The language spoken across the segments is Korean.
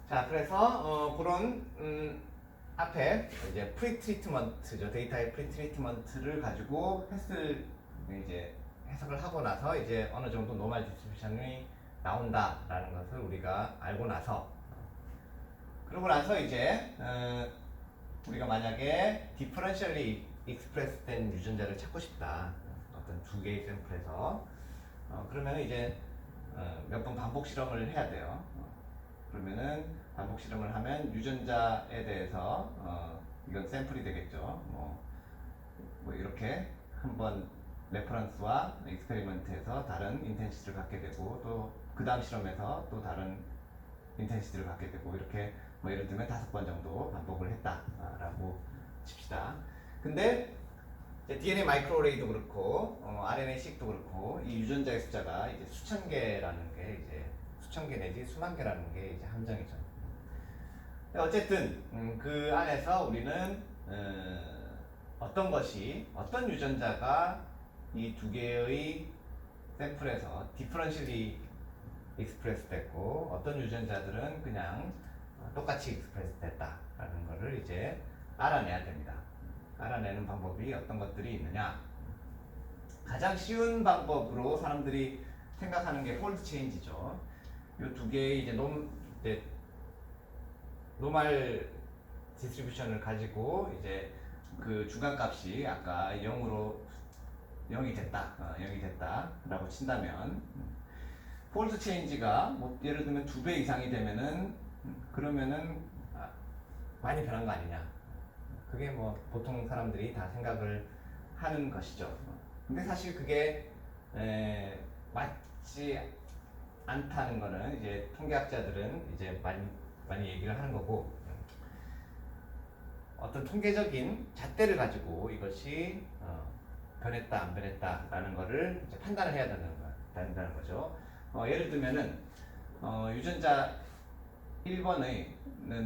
자, 그래서 그런 앞에 이제 프리트리트먼트죠. 데이터의 프리트리트먼트를 가지고 이제 해석을 하고 나서 이제 어느 정도 노멀 디스트리뷰션이 나온다라는 것을 우리가 알고 나서 그러고 나서 이제 우리가 만약에 디퍼런셜리 익스프레스된 유전자를 찾고 싶다. 어떤 두 개의 샘플에서 그러면 이제 몇 번 반복 실험을 해야 돼요. 그러면은 반복 실험을 하면 유전자에 대해서 이건 샘플이 되겠죠. 뭐 이렇게 한번 레퍼런스와 익스페리먼트에서 다른 인텐시티를 갖게 되고 또 그 다음 실험에서 또 다른 인텐시티를 갖게 되고 이렇게 뭐 예를 들면 5번 정도 반복을 했다라고 칩시다. 근데 DNA 마이크로레이도 그렇고 RNA-seq도 그렇고 이 유전자의 숫자가 이제 수천 개라는 게 이제 수천 개 내지 수만 개라는 게 이제 함정이죠. 어쨌든 그 안에서 우리는 어떤 유전자가 이 두 개의 샘플에서 디퍼런셜리 익스프레스 됐고 어떤 유전자들은 그냥 똑같이 익스프레스 됐다라는 거를 이제 알아내야 됩니다. 알아내는 방법이 어떤 것들이 있느냐? 가장 쉬운 방법으로 사람들이 생각하는 게 폴드 체인지죠. 이 두 개의 이제 노멀 디스트리뷰션을 가지고 이제 그 중간값이 아까 0이 됐다라고 친다면 폴드 체인지가 뭐 예를 들면 2배 이상이 되면은 그러면은 많이 변한 거 아니냐. 그게 뭐 보통 사람들이 다 생각을 하는 것이죠. 근데 사실 그게 맞지 않다는 거는 이제 통계학자들은 이제 많이 얘기를 하는 거고 어떤 통계적인 잣대를 가지고 이것이 변했다 안 변했다라는 거를 이제 판단을 해야 된다는 거죠. 예를 들면은 유전자 1번은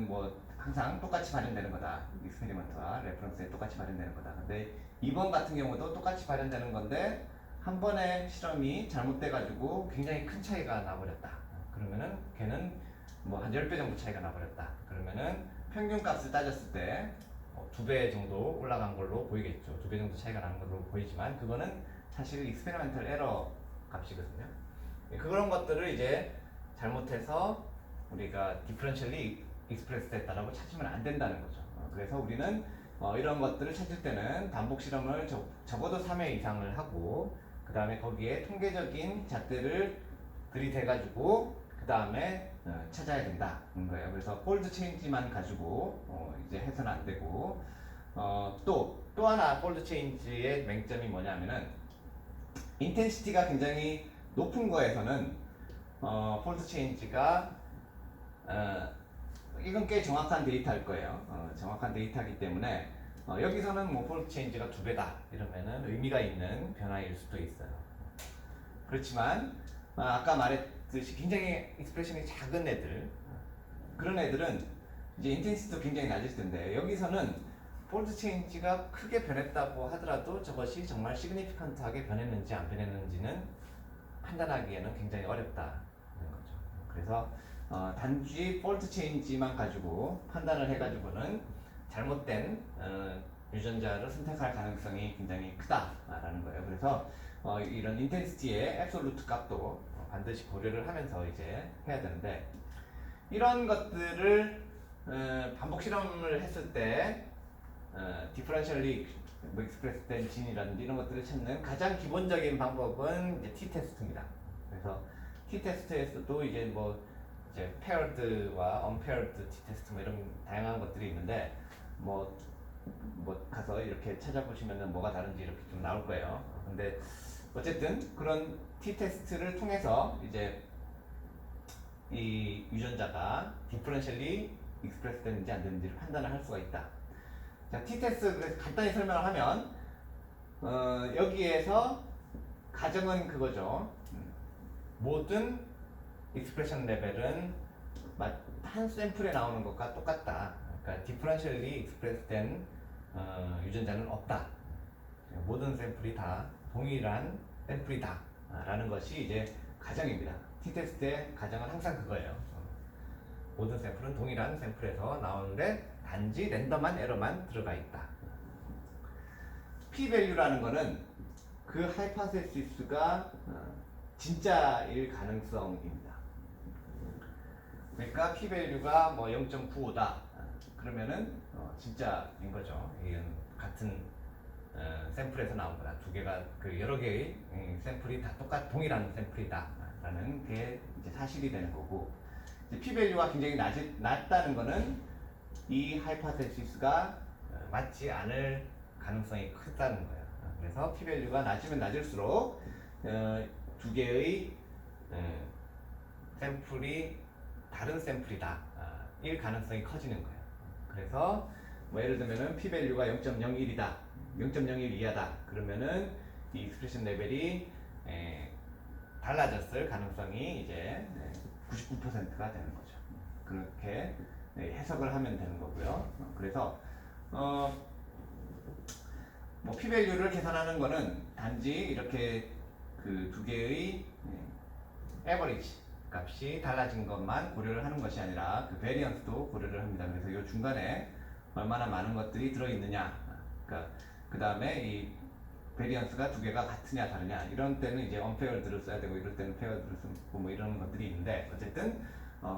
뭐 항상 똑같이 발현되는 거다. 익스페리먼트와 레퍼런스에 똑같이 발현되는 거다. 근데 2번 같은 경우도 똑같이 발현되는 건데 한 번의 실험이 잘못돼가지고 굉장히 큰 차이가 나버렸다. 그러면은 걔는 뭐 한 10배 정도 차이가 나버렸다. 그러면은 평균 값을 따졌을 때 2배 정도 올라간 걸로 보이겠죠. 2배 정도 차이가 나는 걸로 보이지만 그거는 사실 익스페리멘털 에러 값이거든요. 그런 것들을 이제 잘못해서 우리가 디퍼런셜리 익스프레스 됐다라고 찾으면 안 된다는 거죠. 그래서 우리는 이런 것들을 찾을 때는 반복 실험을 적어도 3회 이상을 하고 그 다음에 거기에 통계적인 잣대를 들이대가지고 그 다음에 찾아야 된다는 거예요. 그래서 폴드 체인지만 가지고 이제 해서는 안 되고 또 하나 폴드 체인지의 맹점이 뭐냐면은 인텐시티가 굉장히 높은 거에서는 폴드 체인지가 이건 꽤 정확한 데이터일 거예요. 정확한 데이터이기 때문에 여기서는 뭐 폴드 체인지가 2배다 이러면은 의미가 있는 변화일 수도 있어요. 그렇지만 아까 말했듯이 굉장히 익스프레션이 작은 애들 그런 애들은 이제 인텐시티도 굉장히 낮을 텐데 여기서는 폴드 체인지가 크게 변했다고 하더라도 저것이 정말 시그니피컨트하게 변했는지 안 변했는지는 판단하기에는 굉장히 어렵다는 거죠. 그래서 단지 폴드 체인지만 가지고 판단을 해가지고는 잘못된 유전자를 선택할 가능성이 굉장히 크다라는 거예요. 그래서 이런 인텐시티의 앱솔루트 값도 반드시 고려를 하면서 이제 해야 되는데 이런 것들을 반복 실험을 했을 때 디퍼런셜리 익스프레스 된 진이라든지 이런 것들을 찾는 가장 기본적인 방법은 이제 t-테스트입니다. 그래서 t-테스트에서도 이제 paired와 unpaired t-테스트 뭐 이런 다양한 것들이 있는데 뭐 가서 이렇게 찾아보시면 뭐가 다른지 이렇게 좀 나올 거예요. 근데 어쨌든 그런 t-테스트를 통해서 이제 이 유전자가 디퍼런셜리 익스프레스 됐는지 안 됐는지를 판단을 할 수가 있다. 자, t-테스트 그래서 간단히 설명을 하면 여기에서 가정은 그거죠. 모든 익스프레션 레벨은 한 샘플에 나오는 것과 똑같다. 그러니까 디퍼런셜리 익스프레스 된 유전자는 없다. 모든 샘플이 다 동일한 샘플이다 라는 것이 이제 가정입니다. t-테스트의 가정은 항상 그거예요. 모든 샘플은 동일한 샘플에서 나오는데 단지 랜덤한 에러만 들어가 있다. p-value라는 거는 그 하이파세시스가 진짜일 가능성입니다. 그러니까 p-value가 뭐 0.95다. 그러면은 진짜인 거죠. 이건 같은 샘플에서 나온 거다. 두 개가 그 여러 개의 샘플이 다 동일한 샘플이다라는 게 이제 사실이 되는 거고, p-value가 굉장히 낮다는 거는 이 하이파테시스가 맞지 않을 가능성이 크다는 거예요. 그래서 p-value가 낮으면 낮을수록 두 개의 샘플이 다른 샘플이다 일 가능성이 커지는 거예요. 그래서 뭐 예를 들면은 p-value가 0.01이다, 0.01 이하다. 그러면은 이 익스프레션 레벨이 달라졌을 가능성이 이제 99%가 되는 거죠. 그렇게 해석을 하면 되는 거고요. 그래서 뭐 p-value를 계산하는 거는 단지 이렇게 그 두 개의 average 값이 달라진 것만 고려를 하는 것이 아니라 그 variance도 고려를 합니다. 그래서 이 중간에 얼마나 많은 것들이 들어있느냐, 그러니까 그 다음에 이 variance가 두 개가 같으냐 다르냐, 이런 때는 이제 unpaired를 써야 되고 이럴 때는 paired를 쓰고 뭐 이런 것들이 있는데, 어쨌든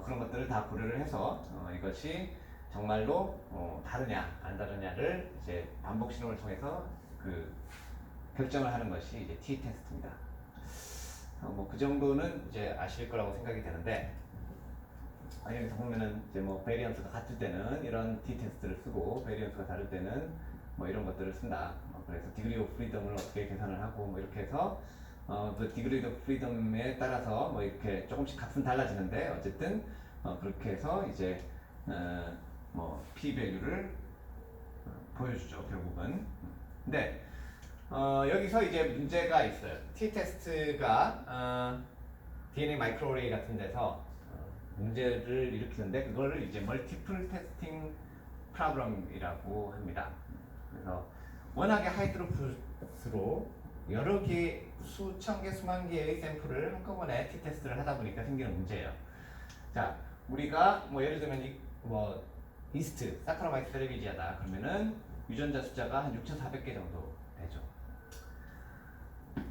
그런 것들을 다 고려를 해서 이것이 정말로 다르냐 안 다르냐를 이제 반복 실험을 통해서 그 결정을 하는 것이 이제 t-테스트입니다. 뭐 그 정도는 이제 아실 거라고 생각이 되는데, 여기서 보면은 이제 뭐 베리언스가 같을 때는 이런 t-테스트를 쓰고 베리언스가 다를 때는 뭐 이런 것들을 쓴다. 그래서 디그리 오브 프리덤을 어떻게 계산을 하고 뭐 이렇게 해서 그 디그리 오브 프리덤에 따라서 뭐 이렇게 조금씩 값은 달라지는데, 어쨌든 그렇게 해서 이제 뭐 p-value를 보여주죠, 결국은. 근데 여기서 이제 문제가 있어요. t-테스트가 DNA 마이크로레이 같은 데서 문제를 일으키는데, 그거를 이제 멀티플 테스팅 프로그램이라고 합니다. 그래서 워낙에 하이 드롭풋으로 여러 개, 수천 개, 수만 개의 샘플을 한꺼번에 t-테스트를 하다 보니까 생기는 문제예요. 자, 우리가 뭐 예를 들면 뭐 이스트, 사카라마이스 셀레비지아다 그러면은 유전자 숫자가 한 6,400개 정도 되죠.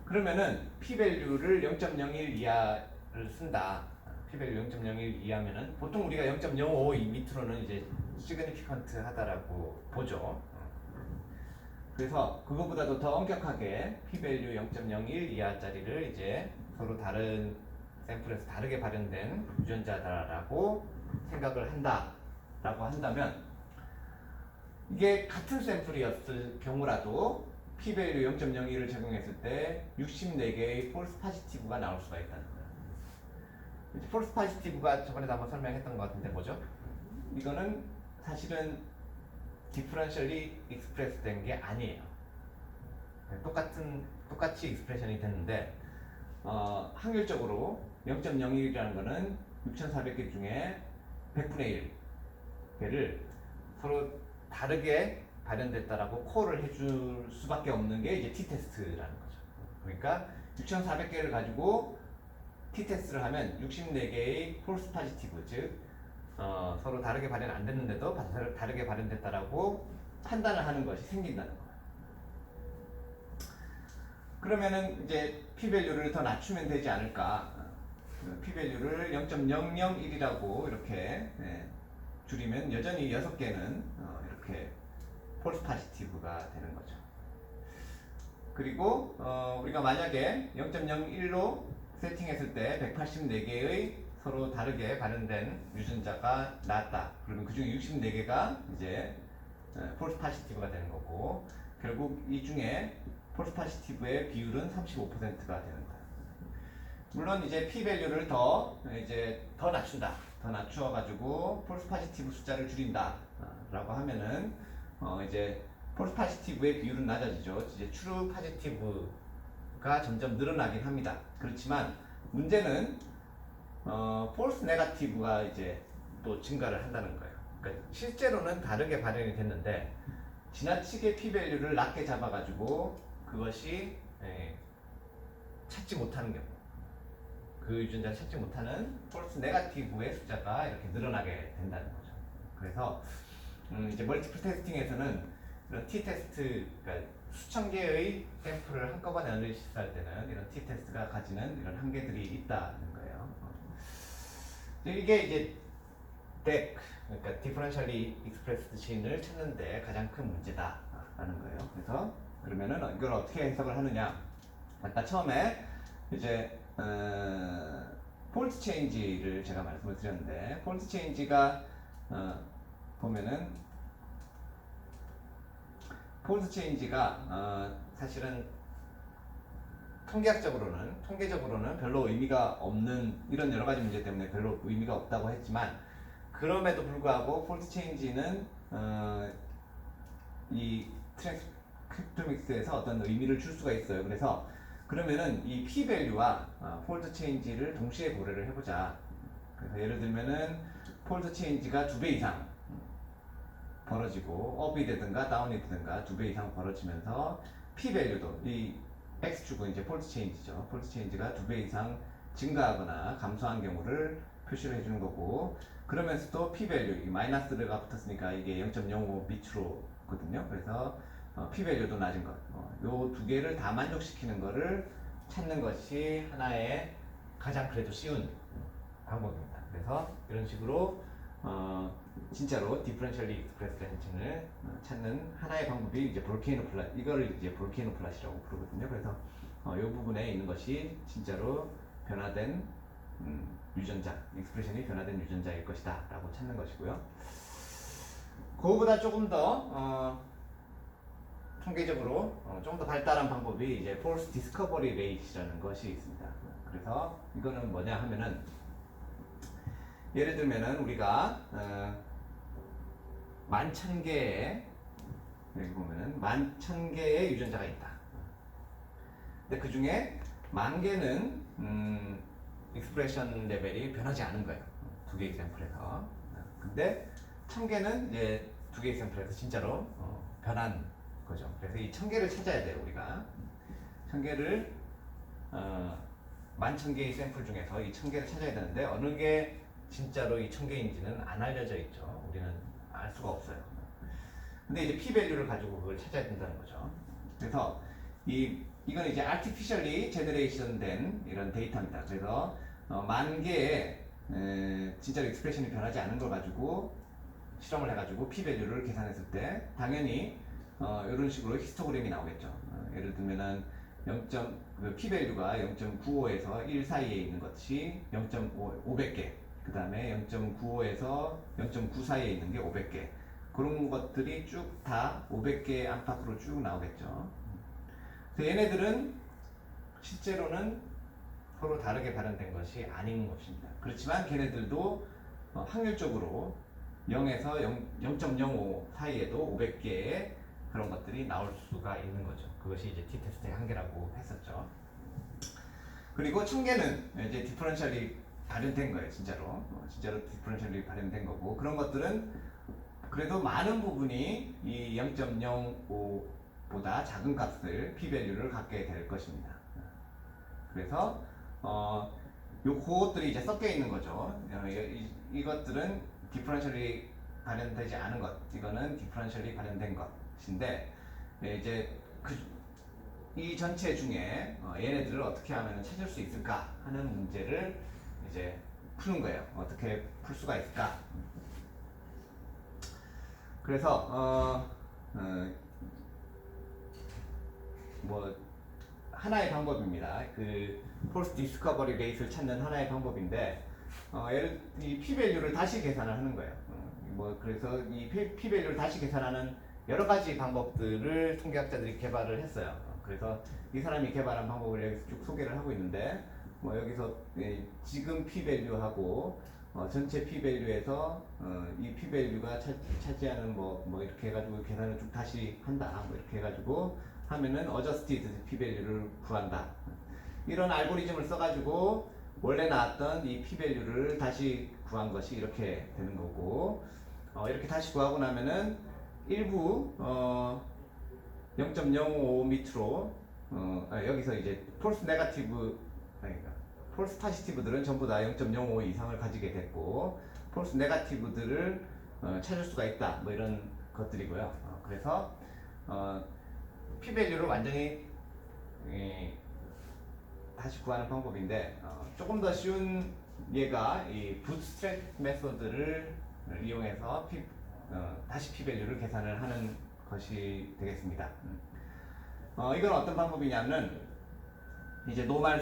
그러면은 p-value를 0.01 이하를 쓴다. p-value 0.01 이하면은 보통 우리가 0.05 밑으로는 이제 significant 하다라고 보죠. 그래서 그것보다도 더 엄격하게 p-value 0.01 이하짜리를 이제 서로 다른 샘플에서 다르게 발현된 유전자다라고 생각을 한다라고 한다면, 이게 같은 샘플이었을 경우라도 p-value 0.01을 적용했을 때 64개의 폴스 파지티브가 나올 수가 있다는 거예요. 이제 폴스 파지티브가 저번에도 한번 설명했던 것 같은데 뭐죠? 이거는 사실은 디퍼런셜리 익스프레스 된 게 아니에요. 똑같이 익스프레션이 됐는데 확률적으로 0.01이라는 거는 6,400개 중에 100분의 1개를 서로 다르게 발현됐다라고 콜을 해줄 수밖에 없는 게 이제 t-테스트라는 거죠. 그러니까 6,400개를 가지고 t-테스트를 하면 64개의 폴스 파지티브, 즉 서로 다르게 발현 안 됐는데도 다르게 발현됐다라고 판단을 하는 것이 생긴다는 거예요. 그러면은 이제 p-value를 더 낮추면 되지 않을까? p-value를 0.001이라고 이렇게 줄이면 여전히 6개는 이렇게 폴스 파지티브가 되는 거죠. 그리고 우리가 만약에 0.01로 세팅했을 때 184개의 서로 다르게 발현된 유전자가 나왔다. 그러면 그 중에 64개가 이제 폴스 파지티브가 되는 거고, 결국 이 중에 폴스 파지티브의 비율은 35%가 되는 거예요. 물론 이제 p-value를 더 낮춘다. 더 낮추어가지고 폴스 파지티브 숫자를 줄인다라고 하면은 이제 폴스 파지티브의 비율은 낮아지죠. 이제 트루 파지티브가 점점 늘어나긴 합니다. 그렇지만 문제는 폴스 네거티브가 이제 또 증가를 한다는 거예요. 그러니까 실제로는 다르게 발현이 됐는데 지나치게 p-value를 낮게 잡아가지고 그것이 찾지 못하는 경우. 그 유전자를 찾지 못하는 폴스 네거티브의 숫자가 이렇게 늘어나게 된다는 거죠. 그래서 이제 멀티플 테스팅에서는 이런 t-테스트, 그러니까 수천 개의 샘플을 한꺼번에 어널리시스할 때는 이런 t-테스트가 가지는 이런 한계들이 있다는 거예요. 이게 이제 DEC, 그러니까 Differentially Expressed Gene을 찾는데 가장 큰 문제다라는 거예요. 그래서 그러면은 이걸 어떻게 해석을 하느냐? 아까 처음에 이제 폴트 체인지를 제가 말씀을 드렸는데, 폴트 체인지가 보면은 폴트 체인지가 사실은 통계적으로는 별로 의미가 없는, 이런 여러 가지 문제 때문에 별로 의미가 없다고 했지만, 그럼에도 불구하고 폴트 체인지는 이 트랜스크립토믹스에서 어떤 의미를 줄 수가 있어요. 그래서 그러면은 이 p 밸류와 폴트 체인지를 동시에 고려를 해보자. 그래서 예를 들면은 폴트 체인지가 2배 이상 벌어지고 업이 되든가 다운이 되든가 2배 이상 벌어지면서 p 밸류도, 이 x축은 이제 폴트 체인지죠. 폴트 체인지가 2배 이상 증가하거나 감소한 경우를 표시를 해주는 거고, 그러면서도 p 밸류, 이 마이너스가 붙었으니까 이게 0.05 밑으로거든요. 그래서 p 밸류도 낮은 것, 요 두 개를 다 만족시키는 거를 찾는 것이 하나의 가장 그래도 쉬운 방법입니다. 그래서 이런 식으로 진짜로 디퍼런셜리 익스프레스 행진을 찾는 하나의 방법이 이제 볼케이노 플랫, 이거를 이제 볼케이노 플랫이라고 부르거든요. 그래서 이 부분에 있는 것이 진짜로 변화된 유전자, 익스프레션이 변화된 유전자일 것이다 라고 찾는 것이고요. 그거보다 조금 더 통계적으로 좀 더 발달한 방법이 이제 폴스 디스커버리 레이트라는 것이 있습니다. 그래서 이거는 뭐냐 하면은, 예를 들면은 우리가 11,000개의, 여기 보면은 11,000개의 유전자가 있다. 근데 그 중에 10,000개는 익스프레션 레벨이 변하지 않은 거예요. 2개 example에서. 근데 1,000개는 이제 2개 example에서 진짜로 변한 거죠. 그래서 이 1,000개를 찾아야 돼요, 우리가. 1,000개를 11,000개의 샘플 중에서 이 1,000개를 찾아야 되는데, 어느 게 진짜로 이 1,000개인지는 안 알려져 있죠. 우리는 알 수가 없어요. 근데 이제 p 밸류를 가지고 그걸 찾아야 된다는 거죠. 그래서 이건 이제 artificially generation 된 이런 데이터입니다. 그래서 10,000개의 진짜로 익스프레션이 변하지 않은 걸 가지고 실험을 해가지고 p 밸류를 계산했을 때 당연히 이런 식으로 히스토그램이 나오겠죠. 예를 들면은 그 p 밸류가 0.95에서 1 사이에 있는 것이 0.500개, 그 다음에 0.95에서 0.9 사이에 있는 게 500개, 그런 것들이 쭉 다 500개 안팎으로 쭉 나오겠죠. 그래서 얘네들은 실제로는 서로 다르게 발현된 것이 아닌 것입니다. 그렇지만 걔네들도 확률적으로 0에서 0.05 사이에도 500개의 그런 것들이 나올 수가 있는 거죠. 그것이 이제 t-테스트의 한계라고 했었죠. 그리고 1,000개는 이제 디퍼런셜이 발현된 거예요. 진짜로 디퍼런셜이 발현된 거고, 그런 것들은 그래도 많은 부분이 이 0.05보다 작은 값을 p-밸류를 갖게 될 것입니다. 그래서 그것들이 이제 섞여 있는 거죠. 이것들은 디퍼런셜이 발현되지 않은 것, 이거는 디퍼런셜이 발현된 것인데, 이제 이 전체 중에 얘네들을 어떻게 하면 찾을 수 있을까 하는 문제를 이제 푸는 거예요. 어떻게 풀 수가 있을까? 그래서 뭐 하나의 방법입니다. 그 폴스 디스커버리 레이트를 찾는 하나의 방법인데, 이 p 밸류를 다시 계산을 하는 거예요. 뭐 그래서 이 p 밸류를 다시 계산하는 여러 가지 방법들을 통계학자들이 개발을 했어요. 그래서 이 사람이 개발한 방법을 여기서 쭉 소개를 하고 있는데, 뭐 여기서 지금 p 밸류하고 전체 p 밸류에서 이 p 밸류가 차지하는 뭐 이렇게 해가지고 계산을 쭉 다시 한다, 뭐 이렇게 해가지고 하면은 adjusted p 밸류를 구한다. 이런 알고리즘을 써가지고 원래 나왔던 이 p 밸류를 다시 구한 것이 이렇게 되는 거고, 이렇게 다시 구하고 나면은 일부 0.05 밑으로 여기서 이제 폴스 네거티브, 그러니까 폴스 파지티브들은 전부 다 0.05 이상을 가지게 됐고 폴스 네가티브들을 찾을 수가 있다. 뭐 이런 것들이고요. 그래서 p-밸류를 완전히 다시 구하는 방법인데 조금 더 쉬운 예가 이 부트스트랩 메소드를 이용해서 다시 p-밸류를 계산을 하는 것이 되겠습니다. 이건 어떤 방법이냐면 이제 노말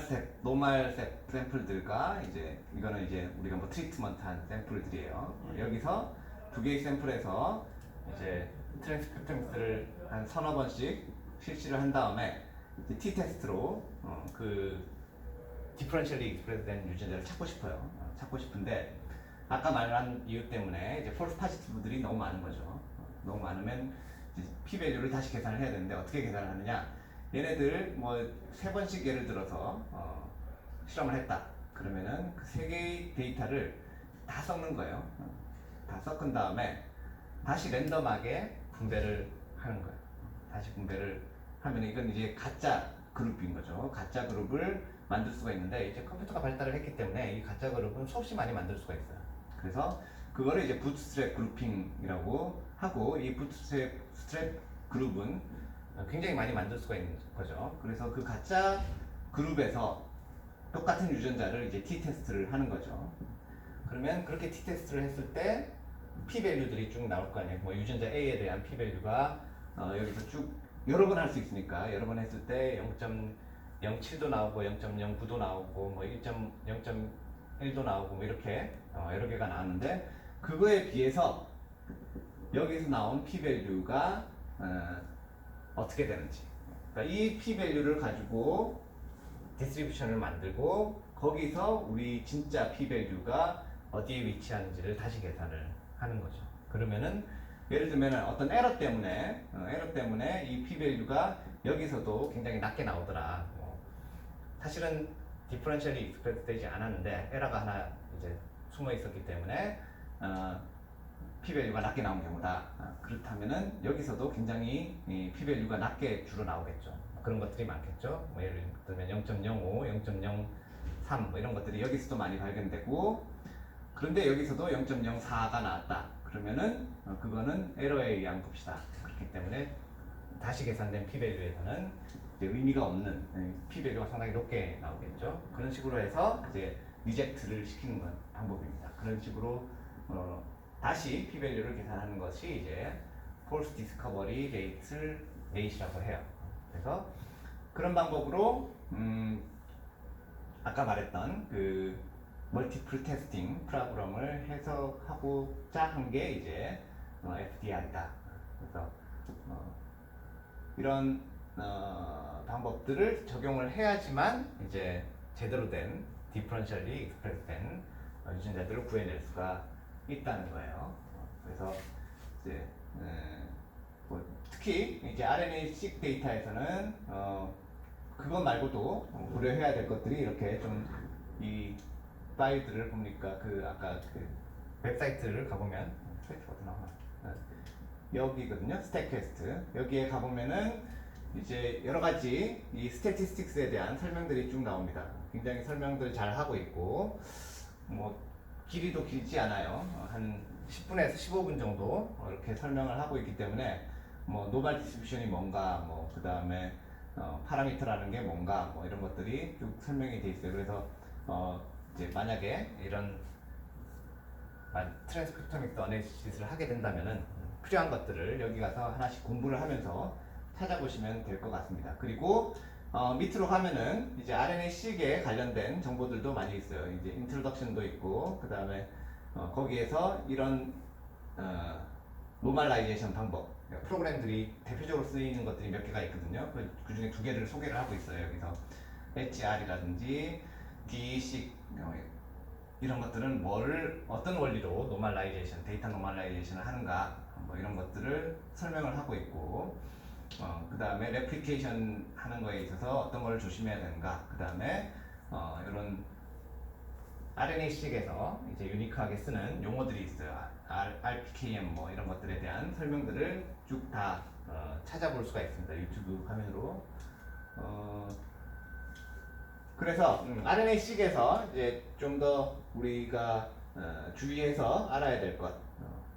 샘플들과 이제 이거는 이제 우리가 뭐 트리트먼트한 샘플들이에요. 여기서 두 개의 샘플에서 이제 트랜스크립트를 한 서너 번씩 실시를 한 다음에 t 테스트로 그 디퍼런셜리 익스프레스된 유전자를 찾고 싶어요. 찾고 싶은데 아까 말한 이유 때문에 이제 폴스 파지티브들이 너무 많은 거죠. 너무 많으면 p-밸류를 다시 계산을 해야 되는데 어떻게 계산을 하느냐? 얘네들 뭐 세 번씩 예를 들어서 실험을 했다. 그러면은 그 세 개의 데이터를 다 섞는 거예요. 다 섞은 다음에 다시 랜덤하게 분배를 하는 거예요. 다시 분배를 하면 이건 이제 가짜 그룹인 거죠. 가짜 그룹을 만들 수가 있는데 이제 컴퓨터가 발달을 했기 때문에 이 가짜 그룹은 수없이 많이 만들 수가 있어요. 그래서 그거를 이제 부트스트랩 그룹핑이라고 하고 이 부트스트랩 그룹은 굉장히 많이 만들 수가 있는 거죠. 그래서 그 가짜 그룹에서 똑같은 유전자를 이제 t-테스트를 하는 거죠. 그러면 그렇게 t-테스트를 했을 때 p-밸류들이 쭉 나올 거 아니에요. 뭐 유전자 A에 대한 p-밸류가 여기서 쭉 여러 번 할 수 있으니까 여러 번 했을 때 0.07도 나오고 0.09도 나오고 뭐 1.0.1도 나오고 뭐 이렇게 여러 개가 나왔는데 그거에 비해서 여기서 나온 p-밸류가 어떻게 되는지 그러니까 이 p-밸류를 가지고 디스트리뷰션을 만들고 거기서 우리 진짜 p-밸류가 어디에 위치하는지를 다시 계산을 하는 거죠. 그러면은 예를 들면 어떤 에러 때문에 이 p-밸류가 여기서도 굉장히 낮게 나오더라. 사실은 디퍼런셜이 익스프레스 되지 않았는데 에러가 하나 이제 숨어 있었기 때문에 p-밸류가 낮게 나온 경우다. 그렇다면은 여기서도 굉장히 p-밸류가 낮게 주로 나오겠죠. 그런 것들이 많겠죠. 뭐 예를 들면 0.05, 0.03 뭐 이런 것들이 여기서도 많이 발견되고 그런데 여기서도 0.04가 나왔다. 그러면은 그거는 에러에 의한 값이다. 그렇기 때문에 다시 계산된 p-밸류에서는 의미가 없는 p-밸류가 상당히 높게 나오겠죠. 그런 식으로 해서 이제 리젝트를 시키는 건 방법입니다. 그런 식으로 다시 p-밸류를 계산하는 것이 이제 false discovery rate이라고 해요. 그래서 그런 방법으로 아까 말했던 그 멀티플 테스팅 프로그램을 해석하고자 한 게 이제 FDR이다. 그래서 이런 방법들을 적용을 해야지만 이제 제대로 된 디퍼런셜리 익스프레스된 유전자들을 구해낼 수가 있다는 거예요. 그래서 이제 뭐 특히 이제 RNA-seq 데이터에서는 그거 말고도 고려해야 될 것들이 이렇게 좀 이 파일들을 보니까 그 아까 그 웹사이트를 가보면 사이트가 어디 나와? 여기거든요. 스택퀘스트. 여기에 가보면은 이제 여러 가지 이 스태티스틱스에 대한 설명들이 쭉 나옵니다. 굉장히 설명들 잘 하고 있고 뭐 길이도 길지 않아요. 한 10분에서 15분 정도 이렇게 설명을 하고 있기 때문에 뭐 노멀 디스트리뷰션이 뭔가 뭐 그 다음에 파라미터라는 게 뭔가 뭐 이런 것들이 쭉 설명이 돼 있어요. 그래서 이제 만약에 이런 트랜스크립토믹스 어널리시스를 하게 된다면은 필요한 것들을 여기 가서 하나씩 공부를 하면서 찾아보시면 될 것 같습니다. 그리고 밑으로 가면은 이제 RNA-seq에 관련된 정보들도 많이 있어요. 이제 인트로덕션도 있고 그 다음에 거기에서 이런 노멀라이제이션 방법 프로그램들이 대표적으로 쓰이는 것들이 몇 개가 있거든요. 그 중에 두 개를 소개를 하고 있어요. 여기서 HR이라든지 DEC 이런 것들은 어떤 원리로 노멀라이제이션, 데이터 노멀라이제이션을 하는가 뭐 이런 것들을 설명을 하고 있고 그 다음에 레플리케이션 하는 거에 있어서 어떤 걸 조심해야 되는가 그 다음에 이런 RNA-seq에서 이제 유니크하게 쓰는 용어들이 있어요. RPKM 뭐 이런 것들에 대한 설명들을 쭉 다 찾아볼 수가 있습니다. 유튜브 화면으로 그래서 RNA-seq에서 이제 좀 더 우리가 주의해서 알아야 될 것,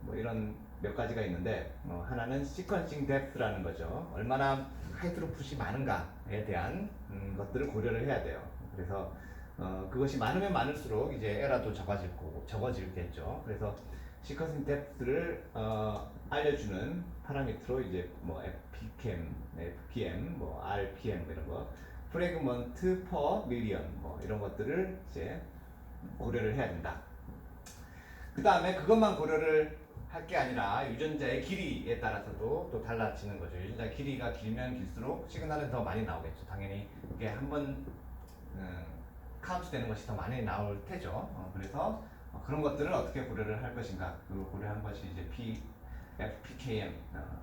뭐 이런 몇 가지가 있는데, 하나는 시퀀싱 뎁스라는 거죠. 얼마나 하이트로풋이 많은가에 대한 것들을 고려를 해야 돼요. 그래서 그것이 많으면 많을수록 이제 에러도 적어지겠죠. 그래서 시퀀싱 뎁스를 알려주는 파라미터로 이제 뭐 FPM, 뭐 RPM 이런 거, 프래그먼트 퍼 밀리언 뭐 이런 것들을 이제 고려를 해야 된다. 그 다음에 그것만 고려를 할 게 아니라 유전자의 길이에 따라서도 또 달라지는 거죠. 유전자 길이가 길면 길수록 시그널은 더 많이 나오겠죠. 당연히 이게 한번 카운트 되는 것이 더 많이 나올 테죠. 그래서 그런 것들을 어떻게 고려를 할 것인가, 그 고려한 것이 이제 FPKM,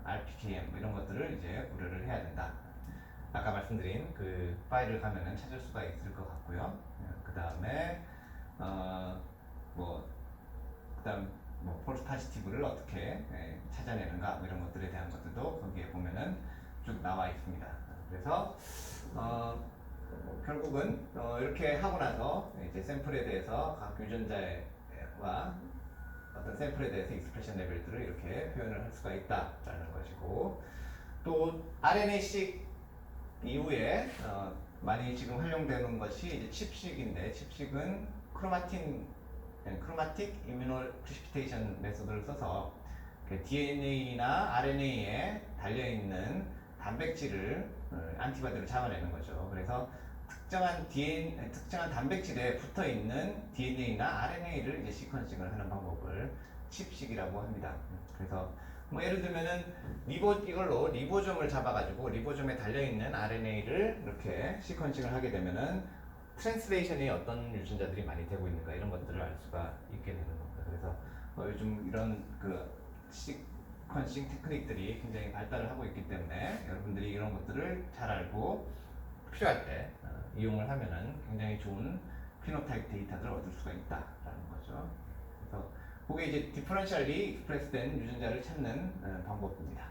RPKM 뭐 이런 것들을 이제 고려를 해야 된다. 아까 말씀드린 그 파일을 가면은 찾을 수가 있을 것 같고요. 그 다음에 그다음 뭐 폴스 파지티브를 어떻게 찾아내는가 뭐 이런 것들에 대한 것들도 거기에 보면은 쭉 나와 있습니다. 그래서 결국은 이렇게 하고 나서 이제 샘플에 대해서 각 유전자와 어떤 샘플에 대해서 익스프레션 레벨들을 이렇게 표현을 할 수가 있다라는 것이고, 또 RNA-seq 이후에 많이 지금 활용되는 것이 이제 칩식인데, 칩식은 크로마틱 이뮤노 프리시피테이션 메소드를 써서 DNA나 RNA에 달려있는 단백질을 안티바디로 잡아내는 거죠. 그래서 특정한 단백질에 붙어 있는 DNA나 RNA를 이제 시퀀싱을 하는 방법을 칩식이라고 합니다. 그래서 뭐 예를 들면은 이걸로 리보좀을 잡아가지고 리보좀에 달려있는 RNA를 이렇게 시퀀싱을 하게 되면은 트랜스레이션이 어떤 유전자들이 많이 되고 있는가 이런 것들을 알 수가 있게 되는 겁니다. 그래서 요즘 이런 그 시퀀싱 테크닉들이 굉장히 발달을 하고 있기 때문에 여러분들이 이런 것들을 잘 알고 필요할 때 이용을 하면은 굉장히 좋은 피노타입 데이터들을 얻을 수가 있다라는 거죠. 그래서 그게 이제 디퍼런셜리 익스프레스된 유전자를 찾는 방법입니다.